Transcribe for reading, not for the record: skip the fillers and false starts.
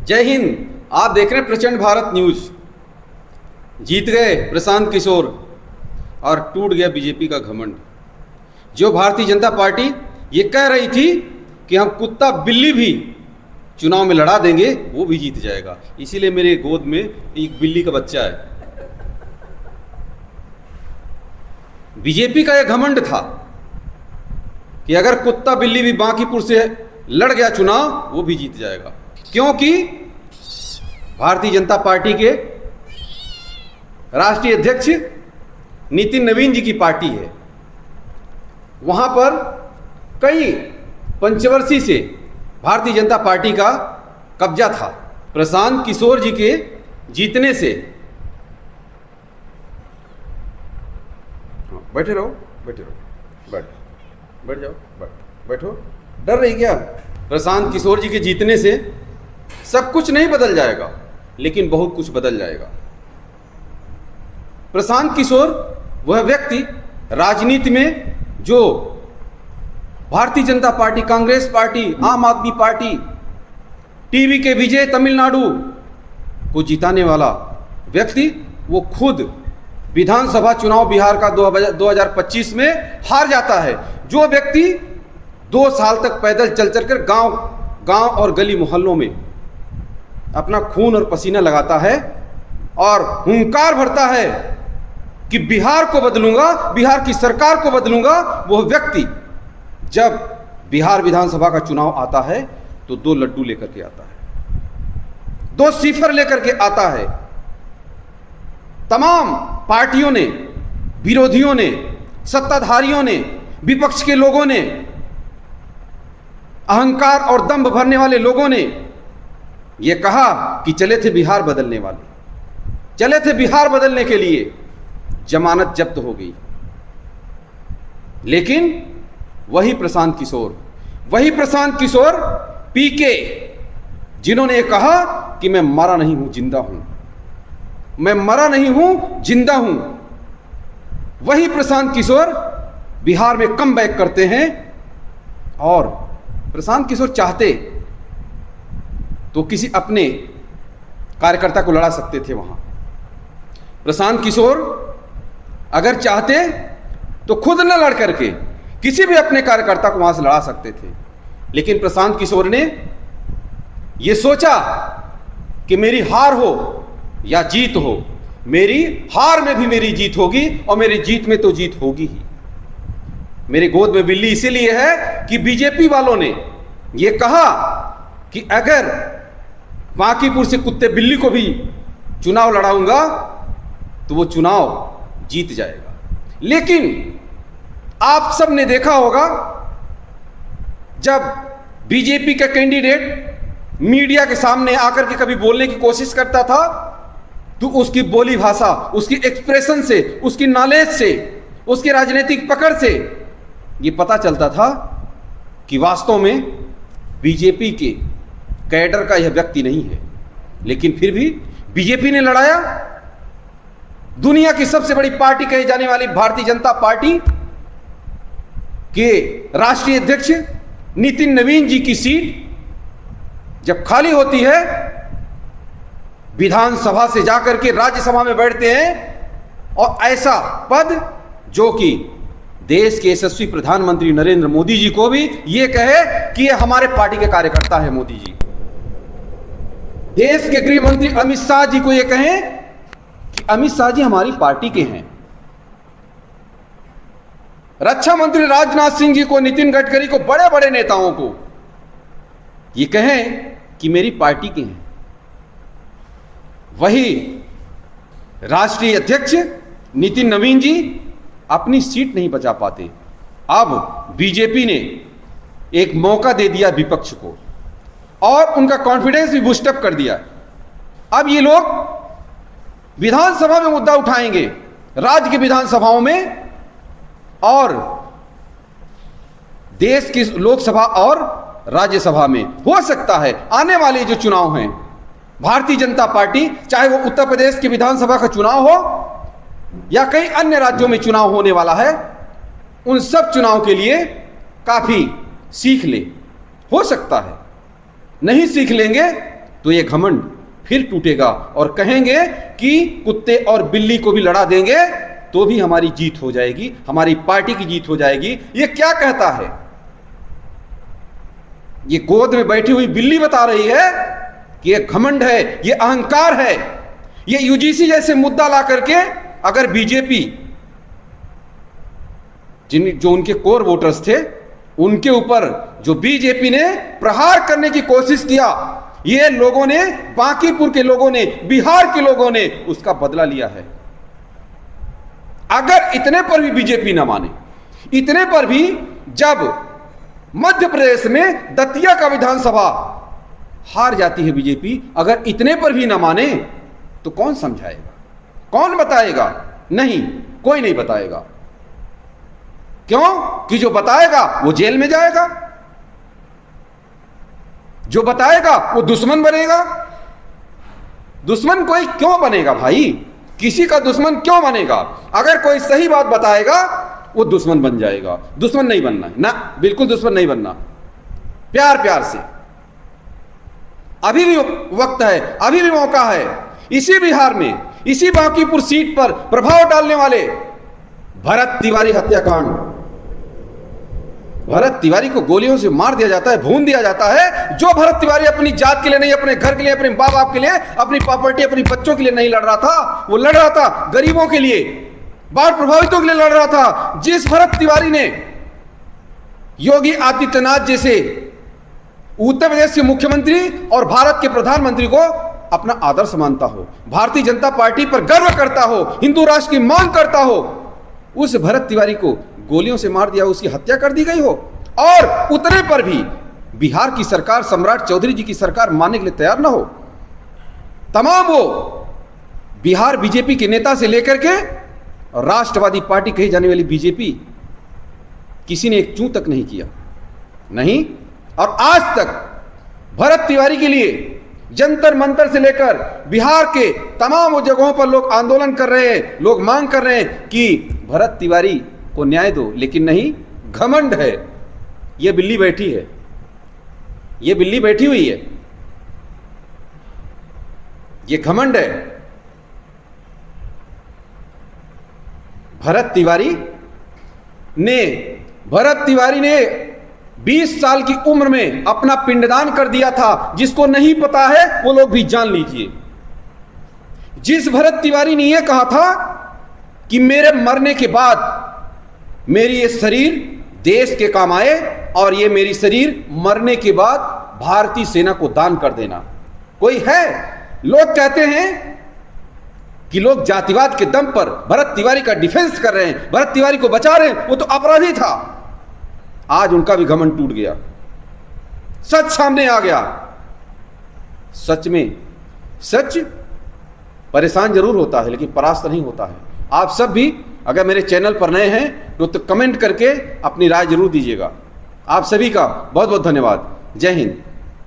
जय हिंद। आप देख रहे हैं प्रचंड भारत न्यूज। जीत गए प्रशांत किशोर और टूट गया बीजेपी का घमंड। जो भारतीय जनता पार्टी ये कह रही थी कि हम कुत्ता बिल्ली भी चुनाव में लड़ा देंगे, वो भी जीत जाएगा। इसीलिए मेरे गोद में एक बिल्ली का बच्चा है। बीजेपी का यह घमंड था कि अगर कुत्ता बिल्ली भी बांकीपुर से लड़ गया चुनाव, वो भी जीत जाएगा, क्योंकि भारतीय जनता पार्टी के राष्ट्रीय अध्यक्ष नितिन नवीन जी की पार्टी है। वहां पर कई पंचवर्षीय से भारतीय जनता पार्टी का कब्जा था। प्रशांत किशोर जी के जीतने से बैठे रहो, बैठ जाओ, बैठो, डर रही क्या? प्रशांत किशोर जी के जीतने से सब कुछ नहीं बदल जाएगा, लेकिन बहुत कुछ बदल जाएगा। प्रशांत किशोर वह व्यक्ति राजनीति में जो भारतीय जनता पार्टी, कांग्रेस पार्टी, आम आदमी पार्टी, टीवी के विजय तमिलनाडु को जिताने वाला व्यक्ति, वो खुद विधानसभा चुनाव बिहार का 2025 में हार जाता है। जो व्यक्ति 2 साल तक पैदल चल चलकर गांव और गली मोहल्लों में अपना खून और पसीना लगाता है और हुंकार भरता है कि बिहार को बदलूंगा, बिहार की सरकार को बदलूंगा, वो व्यक्ति जब बिहार विधानसभा का चुनाव आता है तो 2 लड्डू लेकर के आता है, 2 सिफर लेकर के आता है। तमाम पार्टियों ने, विरोधियों ने, सत्ताधारियों ने, विपक्ष के लोगों ने, अहंकार और दंभ भरने वाले लोगों ने यह कहा कि चले थे बिहार बदलने वाले, चले थे बिहार बदलने के लिए, जमानत जब्त हो गई। लेकिन वही प्रशांत किशोर पीके, जिन्होंने ये कहा कि मैं मरा नहीं हूं, जिंदा हूं, मैं मरा नहीं हूं, जिंदा हूं, वही प्रशांत किशोर बिहार में कम बैक करते हैं। और प्रशांत किशोर चाहते तो किसी अपने कार्यकर्ता को लड़ा सकते थे वहां। प्रशांत किशोर अगर चाहते तो खुद न लड़ करके किसी भी अपने कार्यकर्ता को वहां से लड़ा सकते थे, लेकिन प्रशांत किशोर ने यह सोचा कि मेरी हार हो या जीत हो, मेरी हार में भी मेरी जीत होगी और मेरी जीत में तो जीत होगी ही। मेरे गोद में बिल्ली इसीलिए है कि बीजेपी वालों ने यह कहा कि अगर बांकीपुर से कुत्ते बिल्ली को भी चुनाव लड़ाऊंगा तो वो चुनाव जीत जाएगा। लेकिन आप सब ने देखा होगा, जब बीजेपी का कैंडिडेट मीडिया के सामने आकर के कभी बोलने की कोशिश करता था तो उसकी बोली भाषा, उसकी एक्सप्रेशन से, उसकी नॉलेज से, उसकी राजनीतिक पकड़ से ये पता चलता था कि वास्तव में बीजेपी के कैडर का यह व्यक्ति नहीं है। लेकिन फिर भी बीजेपी ने लड़ाया। दुनिया की सबसे बड़ी पार्टी कही जाने वाली भारतीय जनता पार्टी के राष्ट्रीय अध्यक्ष नितिन नवीन जी की सीट जब खाली होती है, विधानसभा से जाकर के राज्यसभा में बैठते हैं और ऐसा पद जो कि देश के यशस्वी प्रधानमंत्री नरेंद्र मोदी जी को भी ये कहे कि ये हमारे पार्टी के कार्यकर्ता है मोदी जी, देश के गृह मंत्री अमित शाह जी को ये कहें कि अमित शाह जी हमारी पार्टी के हैं, रक्षा मंत्री राजनाथ सिंह जी को, नितिन गडकरी को, बड़े बड़े नेताओं को ये कहें कि मेरी पार्टी के हैं। वही राष्ट्रीय अध्यक्ष नितिन नवीन जी अपनी सीट नहीं बचा पाते। अब बीजेपी ने एक मौका दे दिया विपक्ष को और उनका कॉन्फिडेंस भी बूस्टअप कर दिया। अब ये लोग विधानसभा में मुद्दा उठाएंगे, राज्य की विधानसभाओं में और देश की लोकसभा और राज्यसभा में। हो सकता है आने वाले जो चुनाव हैं, भारतीय जनता पार्टी, चाहे वो उत्तर प्रदेश की विधानसभा का चुनाव हो या कई अन्य राज्यों में चुनाव होने वाला है, उन सब चुनाव के लिए काफी सीख ले। हो सकता है नहीं सीख लेंगे तो ये घमंड फिर टूटेगा और कहेंगे कि कुत्ते और बिल्ली को भी लड़ा देंगे तो भी हमारी जीत हो जाएगी, हमारी पार्टी की जीत हो जाएगी। ये क्या कहता है? ये गोद में बैठी हुई बिल्ली बता रही है कि ये घमंड है, ये अहंकार है। ये यूजीसी जैसे मुद्दा ला करके अगर बीजेपी जो उनके कोर वोटर्स थे उनके ऊपर जो बीजेपी ने प्रहार करने की कोशिश किया, ये लोगों ने, बांकीपुर के लोगों ने, बिहार के लोगों ने उसका बदला लिया है। अगर इतने पर भी बीजेपी ना माने, इतने पर भी जब मध्य प्रदेश में दतिया का विधानसभा हार जाती है बीजेपी, अगर इतने पर भी ना माने तो कौन समझाएगा, कौन बताएगा? नहीं, कोई नहीं बताएगा। क्यों? कि जो बताएगा वो जेल में जाएगा, जो बताएगा वो दुश्मन बनेगा। दुश्मन कोई क्यों बनेगा भाई? किसी का दुश्मन क्यों बनेगा? अगर कोई सही बात बताएगा वो दुश्मन बन जाएगा। दुश्मन नहीं बनना है ना, बिल्कुल दुश्मन नहीं बनना। प्यार प्यार से, अभी भी वक्त है, अभी भी मौका है। इसी बिहार में, इसी बांकीपुर सीट पर प्रभाव डालने वाले भरत तिवारी हत्याकांड, भरत तिवारी को गोलियों से मार दिया जाता है, भून दिया जाता है। जो भरत तिवारी अपनी जात के लिए नहीं, अपने घर के लिए, अपने माँ बाप के लिए, अपनी प्रॉपर्टी, अपनी बच्चों के लिए नहीं लड़ रहा था, वो लड़ रहा था गरीबों के लिए, बाढ़ प्रभावितों के लिए लड़ रहा था। जिस भरत तिवारी ने योगी आदित्यनाथ जैसे उत्तर प्रदेश के मुख्यमंत्री और भारत के प्रधानमंत्री को अपना आदर्श मानता हो, भारतीय जनता पार्टी पर गर्व करता हो, हिंदू राष्ट्र की मांग करता हो, उस भरत तिवारी को गोलियों से मार दिया, उसकी हत्या कर दी गई हो, और उतने पर भी बिहार की सरकार, सम्राट चौधरी जी की सरकार मानने के लिए तैयार ना हो। तमाम वो बिहार बीजेपी के नेता से लेकर के राष्ट्रवादी पार्टी कही जाने वाली बीजेपी, किसी ने एक चूं तक नहीं किया, नहीं। और आज तक भरत तिवारी के लिए जंतर मंतर से लेकर बिहार के तमाम वो जगहों पर लोग आंदोलन कर रहे हैं, लोग मांग कर रहे हैं कि भरत तिवारी को न्याय दो, लेकिन नहीं, घमंड है। ये बिल्ली बैठी है, ये बिल्ली बैठी हुई है, ये घमंड है। भरत तिवारी ने 20 साल की उम्र में अपना पिंडदान कर दिया था। जिसको नहीं पता है वो लोग भी जान लीजिए। जिस भरत तिवारी ने यह कहा था कि मेरे मरने के बाद मेरी ये शरीर देश के काम आए और ये मेरी शरीर मरने के बाद भारतीय सेना को दान कर देना, कोई है? लोग कहते हैं कि लोग जातिवाद के दम पर भरत तिवारी का डिफेंस कर रहे हैं, भरत तिवारी को बचा रहे हैं, वो तो अपराधी था। आज उनका भी घमंड टूट गया, सच सामने आ गया। सच में, सच परेशान जरूर होता है लेकिन परास्त नहीं होता है। आप सब भी अगर मेरे चैनल पर नए हैं तो कमेंट करके अपनी राय जरूर दीजिएगा। आप सभी का बहुत बहुत धन्यवाद। जय हिंद।